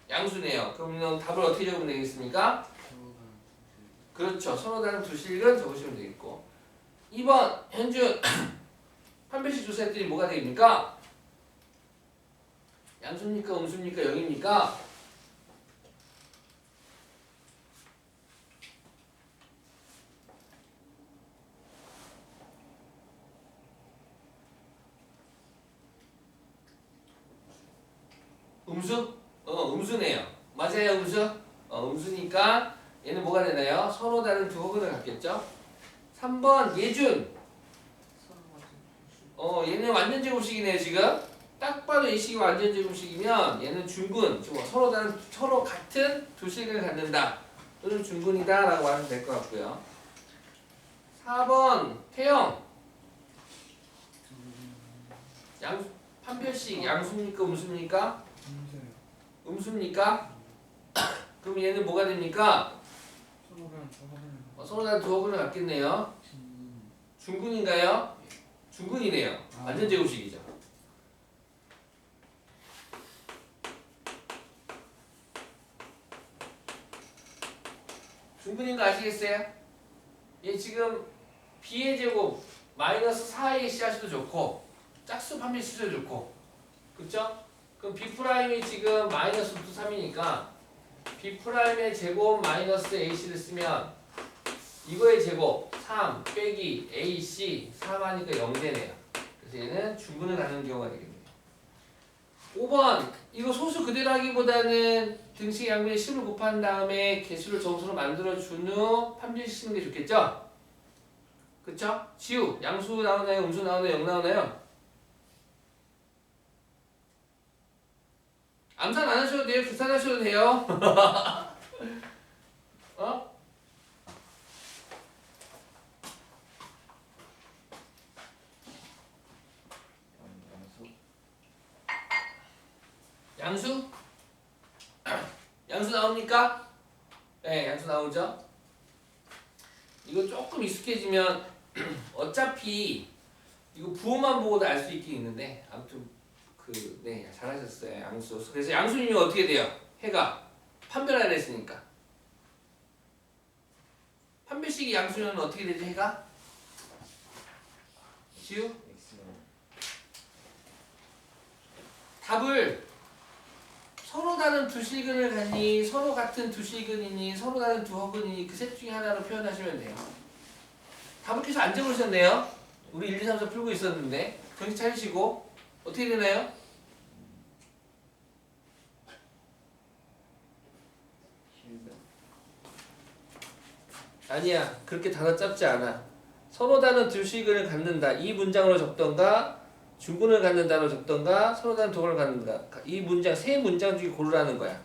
양수네요. 그러면 답을 어떻게 적으면 되겠습니까? 그렇죠. 서로 다른 두 실근 적으시면 되겠고. 2번 현준 판별식 조사했더니 뭐가 되겠습니까? 양수입니까 음수입니까 0입니까? 음수? 음수네요. 맞아요 음수? 음수니까 얘는 뭐가 되나요? 서로 다른 두 허근을 갖겠죠? 3번 예준. 얘는 완전 제곱식이네요 지금. 딱 봐도 이 식이 완전 제곱식이면 얘는 중근, 서로 같은 두 식을 갖는다 또는 중근이다 라고 하면 될 것 같고요. 4번 태영. 판별식 양수입니까 음수입니까? 음수입니까? 그럼 얘는 뭐가 됩니까? 서로 다른 두 허근을 갖겠네요. 중근인가요? 중근이네요. 완전 제곱식이죠. 중근인 거 아시겠어요? 얘 지금 b의 제곱 마이너스 4ac 하셔도 좋고 짝수 판별 쓰셔도 좋고, 그쵸? 그럼 b' 지금 마이너스 루트 3이니까 b'의 제곱 마이너스 ac를 쓰면 이거의 제곱 3 빼기 ac 3 하니까 0 되네요. 그래서 얘는 중근을 하는 경우가 되겠네요. 5번 이거 소수 그대로 하기보다는 등식 양변에 10을 곱한 다음에 개수를 정수로 만들어준 후 판별시키는 게 좋겠죠? 그쵸? 지우 양수 나오나요? 음수 나오나요? 0 나오나요? 암산 안 하셔도 돼요. 계산하셔도 돼요. 양수? 양수 나옵니까? 네, 양수 나오죠? 이거 조금 익숙해지면 어차피 이거 부호만 보고도 알 수 있긴 있는데, 아무튼 네, 잘하셨어요. 양수. 그래서 양수님이 어떻게 돼요? 해가 판별하라 했으니까. 판별식이 양수면 어떻게 되죠? 해가? 지우? 답을 서로 다른 두 실근을 갖니, 서로 같은 두 실근이니, 서로 다른 두 허근이니 그 셋 중에 하나로 표현하시면 돼요. 답을 계속 안 적으셨네요. 우리 1, 2, 3, 4 풀고 있었는데 정신 차리시고 어떻게 되나요? 아니야, 그렇게 단어 짧지 않아. 서로 다른 두 실근을 갖는다. 이 문장으로 적던가 중근을 갖는다로 적던가 서로 다른 두 허근을 갖는다. 이 문장 세 문장 중에 고르라는 거야.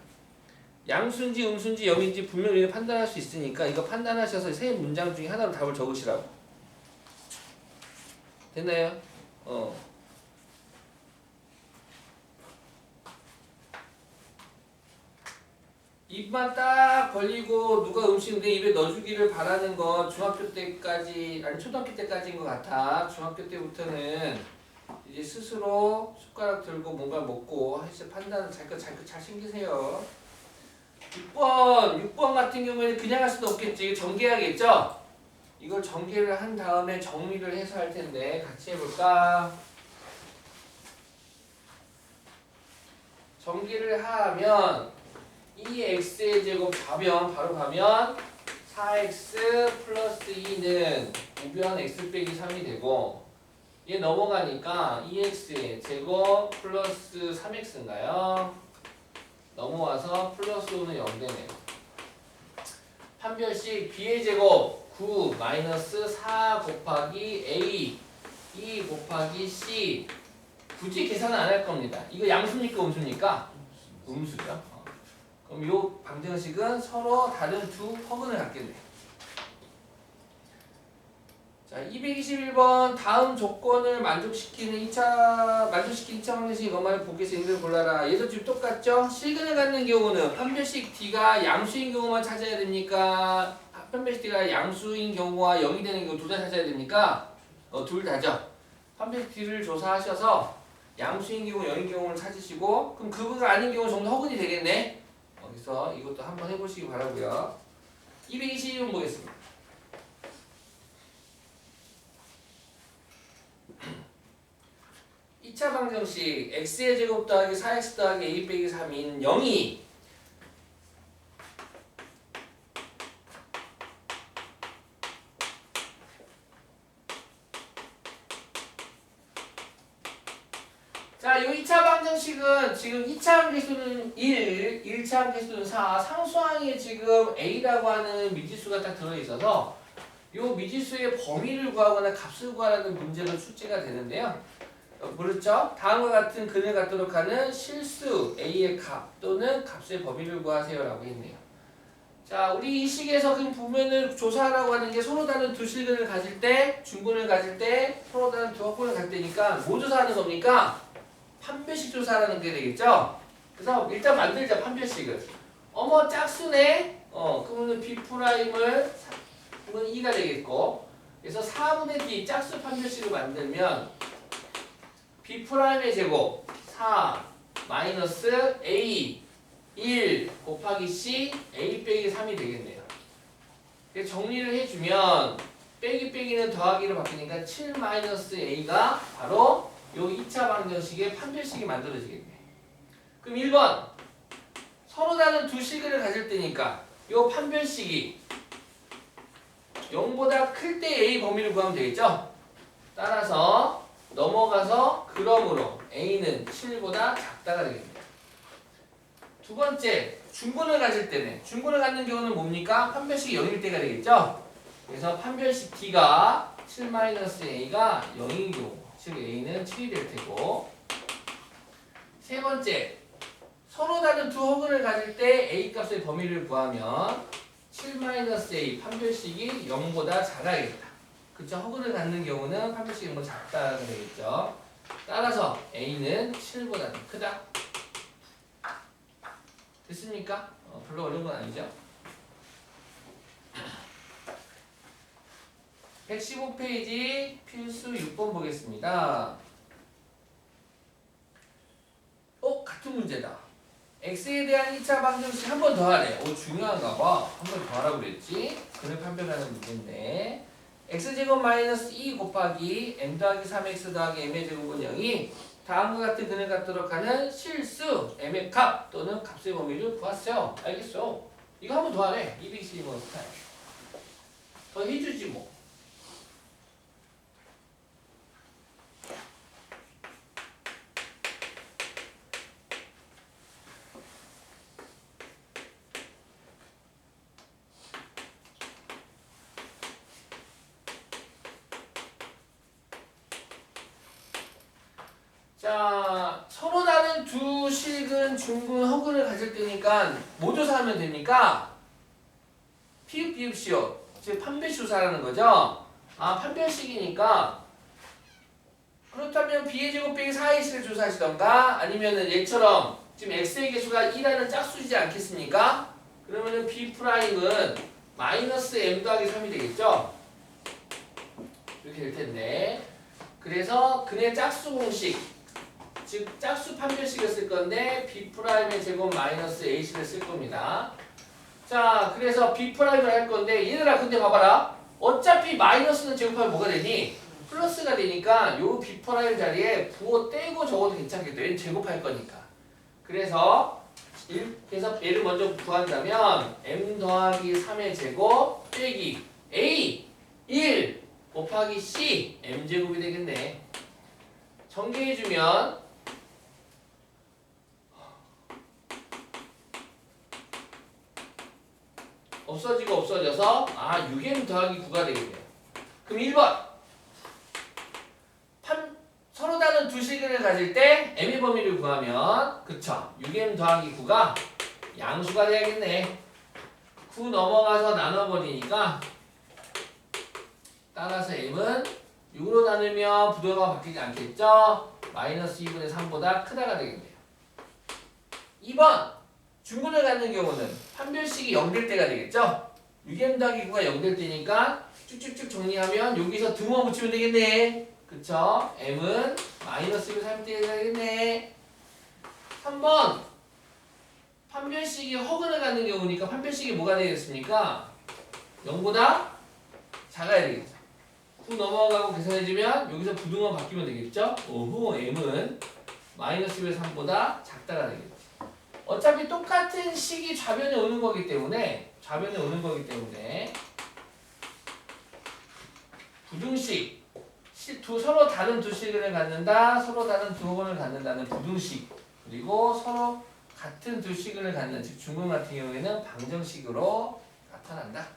양수인지 음수인지 0인지 분명히 판단할 수 있으니까 이거 판단하셔서 세 문장 중에 하나로 답을 적으시라고. 됐나요? 입만 딱 벌리고 누가 음식 내 입에 넣어주기를 바라는 건 중학교 때까지, 아니 초등학교 때까지인 것 같아. 중학교 때부터는 이제 스스로 숟가락 들고 뭔가 먹고 해서 판단을 잘 챙기세요. 6번 같은 경우에는 그냥 할 수도 없겠지. 전개해야겠죠? 이걸 전개를 한 다음에 정리를 해서 할 텐데 같이 해볼까? 전개를 하면 2x의 제곱 좌변 바로 가면 4x 플러스 2는 우변 x 빼기 3이 되고 얘 넘어가니까 2x의 제곱 플러스 3x인가요? 넘어와서 플러스 5는 0 되네요. 판별식 b의 제곱 9 마이너스 4 곱하기 a 2 곱하기 c 굳이 계산은 안 할 겁니다. 이거 양수입니까 음수입니까? 음수죠. 그럼 이 방정식은 서로 다른 두 허근을 갖겠네. 자, 221번 다음 조건을 만족시키는 2차 방정식 이것만 보겠습니다. 골라라. 얘도 지금 똑같죠? 실근을 갖는 경우는 판별식 D가 양수인 경우만 찾아야 됩니까? 판별식 D가 양수인 경우와 0이 되는 경우 둘 다 찾아야 됩니까? 둘 다죠. 판별식 D를 조사하셔서 양수인 경우, 0인 경우를 찾으시고 그럼 그거가 아닌 경우 정도 허근이 되겠네. 그래서 이것도 한번 해보시기 바라고요. 222번 보겠습니다. 이 차 방정식 x의 제곱 더하기 4x 더하기 a 빼기 3인 0이 자, 이 2차 방정식은 지금 2차 함계수는 1, 1차 함계수는 4, 상수항에 지금 a라고 하는 미지수가 딱 들어있어서 이 미지수의 범위를 구하거나 값을 구하라는 문제로 출제가 되는데요. 그렇죠? 다음과 같은 근을 갖도록 하는 실수 a의 값 또는 값의 범위를 구하세요라고 했네요. 자, 우리 이 식에서 그럼 보면은 조사하라고 하는 게 서로 다른 두 실근을 가질 때, 중근을 가질 때, 서로 다른 두 합근을 가질 때니까 뭐 조사하는 겁니까? 판별식 조사하는 게 되겠죠? 그래서 일단 만들자 판별식을. 어머 짝수네. 그러면 b 프라임을 그러면 2가 되겠고. 그래서 4분의 d 짝수 판별식을 만들면 b 프라임의 제곱 4 마이너스 a 1 곱하기 c a 빼기 3이 되겠네요. 정리를 해주면 빼기 빼기는 더하기로 바뀌니까 7 마이너스 a가 바로 요 2차 방정식의 판별식이 만들어지겠네. 그럼 1번 서로 다른 두 식을 가질 때니까 요 판별식이 0보다 클 때 a 범위를 구하면 되겠죠? 따라서 넘어가서 그러므로 a는 7보다 작다가 되겠네요. 두 번째 중근을 가질 때는 중근을 갖는 경우는 뭡니까? 판별식이 0일 때가 되겠죠? 그래서 판별식 d가 7-a가 0인 경우 즉 a는 7이 될 테고 세 번째 서로 다른 두 허근을 가질 때 a 값의 범위를 구하면 7-a 판별식이 0보다 작아야겠다. 그쵸? 허근을 갖는 경우는 판별식이 0보다 작다가 되겠죠. 따라서 a는 7보다 더 크다. 됐습니까? 별로 어려운 건 아니죠? 115페이지 필수 6번 보겠습니다. 같은 문제다. x에 대한 2차 방정식 한 번 더 하래. 중요한가 봐. 한 번 더 하라고 그랬지. 그를 판별하는 문제인데 x제곱 마이너스 2 곱하기 m 더하기 3x 더하기 m의 제곱은 0이 다음과 같은 근을 갖도록 하는 실수 m의 값 또는 값의 범위를 구하세요. 알겠어. 이거 한 번 더 하래. 222번 스타일. 더 해주지 뭐. 자, 서로 다른 두 식은 중근, 허근을 가질 때니까 뭐 조사하면 됩니까? 피읍, 비읍, 시옷. 즉 판별식 조사라는 거죠. 판별식이니까 그렇다면 b의 제곱 빼기 4의 식을 조사하시던가 아니면은 얘처럼 지금 x의 개수가 2라는 짝수이지 않겠습니까? 그러면은 b 프라임은 마이너스 m 더하기 3이 되겠죠? 이렇게 될 텐데 그래서 근의 짝수 공식 즉 짝수 판별식을 쓸 건데 b 프라임의 제곱 마이너스 a식을 쓸 겁니다. 자, 그래서 B'을 할 건데 얘들아 근데 봐봐라. 어차피 마이너스는 제곱하면 뭐가 되니? 플러스가 되니까 요 B' 자리에 부호 떼고 적어도 괜찮겠다. 얘는 제곱할 거니까. 그래서 얘를 먼저 구한다면 M 더하기 3의 제곱 빼기 A 1 곱하기 C M제곱이 되겠네. 전개해주면 없어지고 없어져서 6M 더하기 9가 되겠네요. 그럼 1번 서로 다른 두 실근을 가질 때 M의 범위를 구하면 그쵸 6M 더하기 9가 양수가 돼야겠네. 9 넘어가서 나눠버리니까 따라서 M은 6으로 나누면 부도가 바뀌지 않겠죠? 마이너스 2분의 3보다 크다가 되겠네요. 2번 중근을 갖는 경우는 판별식이 0될 때가 되겠죠? 6M 더하기 9가 0될 때니까 쭉쭉쭉 정리하면 여기서 등호 붙이면 되겠네. 그쵸? M은 마이너스 1을 3일 때가 되겠네. 3번 판별식이 허근을 갖는 경우니까 판별식이 뭐가 되겠습니까? 0보다 작아야 되겠죠. 9 넘어가고 계산해주면 여기서 부등호 바뀌면 되겠죠? 오호 M은 마이너스 1의 3보다 작다가 되겠죠. 어차피 똑같은 식이 좌변에 오는 거기 때문에 부등식 서로 다른 두 식을 갖는다, 서로 다른 두 호근을 갖는다는 부등식, 그리고 서로 같은 두 식을 갖는 즉 중근 같은 경우에는 방정식으로 나타난다.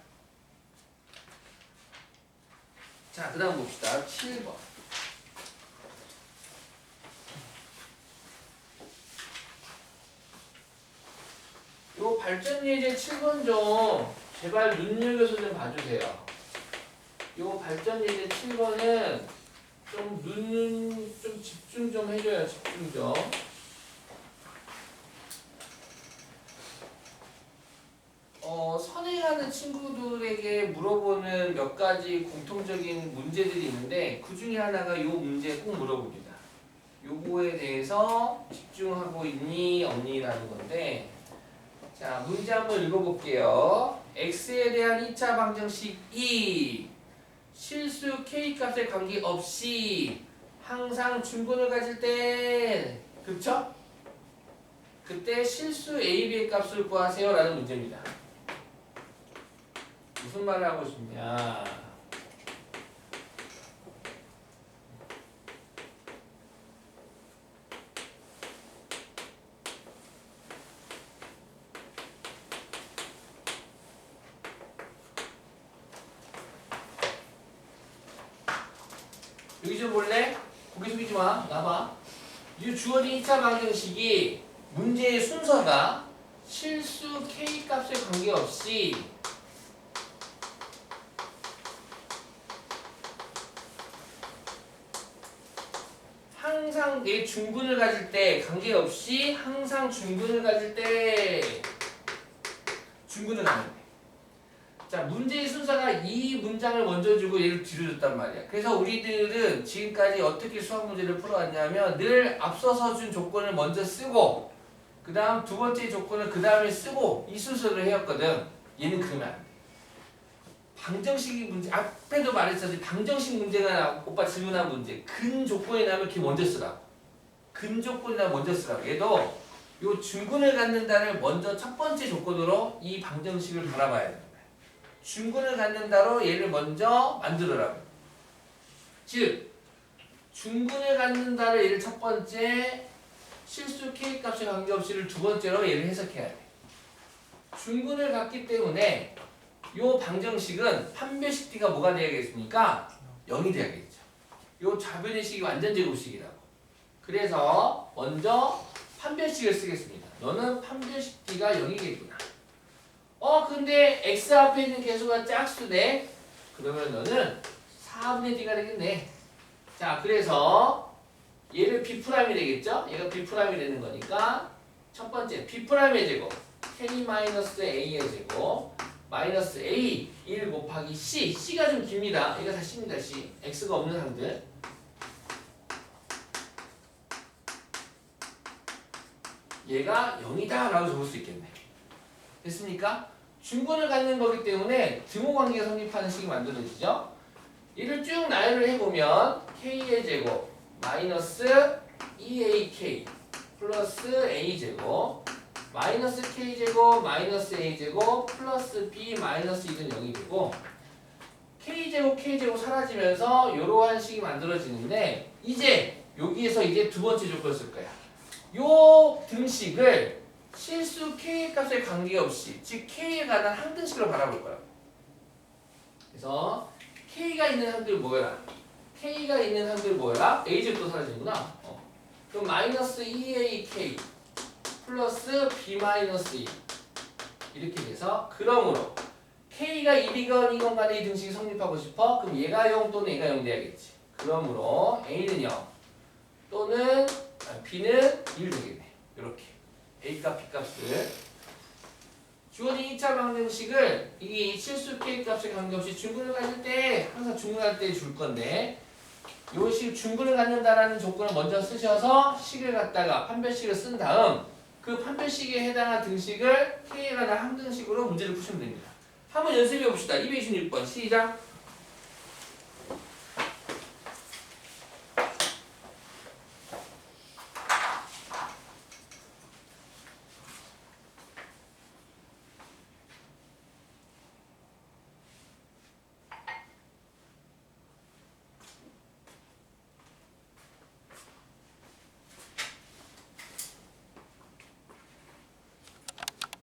자, 그 다음 봅시다. 7번. 요 발전 예제 7번 좀 제발 눈여겨서 좀 봐주세요. 요 발전 예제 7번은 좀 집중 좀 해줘요. 집중 좀. 선행하는 친구들에게 물어보는 몇 가지 공통적인 문제들이 있는데 그 중에 하나가 요 문제 꼭 물어봅니다. 요거에 대해서 집중하고 있니 없니 라는 건데 자, 문제 한번 읽어볼게요. x에 대한 2차 방정식 2 실수 k값에 관계없이 항상 중근을 가질 때 그쵸? 그때 실수 a, b의 값을 구하세요 라는 문제입니다. 무슨 말을 하고 싶냐? 여기 좀 볼래? 고개 숙이지 마. 나봐. 이 주어진 2차 방정식이 문제의 순서가 실수 k 값에 관계없이 항상 내 중근을 가질 때 관계없이 항상 중근을 가질 때 중근을 하는 데. 자, 문제의 순서가 이 문장을 먼저 주고 얘를 뒤로 줬단 말이야. 그래서 우리들은 지금까지 어떻게 수학 문제를 풀어왔냐면 늘 앞서서 준 조건을 먼저 쓰고 그 다음 두 번째 조건을 그 다음에 쓰고 이 순서로 해왔거든. 얘는 그러면 안 돼. 방정식 문제, 앞에도 말했었지. 방정식 문제가 나오고 오빠 질문한 문제 근 조건이 나오면 걔 먼저 쓰라고. 근 조건이 나오면 먼저 쓰라고. 얘도 요 중근을 갖는다를 먼저 첫 번째 조건으로 이 방정식을 바라봐야 돼. 중근을 갖는다로 얘를 먼저 만들어라고. 즉 중근을 갖는다를 얘를 첫 번째 실수 k 값에 관계없이를 두 번째로 얘를 해석해야 돼. 중근을 갖기 때문에 요 방정식은 판별식 t가 뭐가 돼야겠습니까? 0이 돼야겠죠. 요 좌변의 식이 완전 제곱식이라고. 그래서 먼저 판별식을 쓰겠습니다. 너는 판별식 t가 0이겠구나. 근데 x 앞에 있는 개수가 짝수네. 그러면 너는 4분의 t가 되겠네. 자, 그래서 얘를 B'이 되겠죠? 얘가 B'이 되는 거니까 첫 번째 B'의 제곱 K-A의 제곱 마이너스 A 1 곱하기 C C가 좀 깁니다. 얘가 다 C입니다. C X가 없는 항들 얘가 0이다 라고 적을 수 있겠네. 됐습니까? 중근을 갖는 거기 때문에 등호관계가 성립하는 식이 만들어지죠. 얘를 쭉 나열을 해보면 k의 제곱 마이너스 2ak 플러스 a제곱 마이너스 k제곱 마이너스 a제곱 플러스 b 마이너스 2는 0이 되고 k제곱 사라지면서 이러한 식이 만들어지는데 이제 여기에서 이제 두 번째 조건을 쓸 거야. 요 등식을 실수 k 값에 관계없이 즉 k에 관한 항등식으로 바라볼 거야. 그래서 k가 있는 항들 뭐야? k가 있는 항들 뭐야? a제곱도 사라지는구나. 그럼 마이너스 2ak 플러스 b 마이너스 2 이렇게 돼서 그러므로 k가 1이건 2건 간에 이 등식이 성립하고 싶어? 그럼 얘가 0 또는 얘가 0 돼야겠지. 그러므로 a는 0 또는 b는 1 되겠네. 이렇게 a값 b값을 주어진 2차 방정식을 이 실수 k 값에 관계없이 중근을 갖을 때 항상 중근할 때 줄 건데 요 식 중근을 갖는다라는 조건을 먼저 쓰셔서 식을 갖다가 판별식을 쓴 다음 그 판별식에 해당한 등식을 k에 관한 항등식으로 문제를 푸시면 됩니다. 한번 연습해 봅시다. 226번 시작.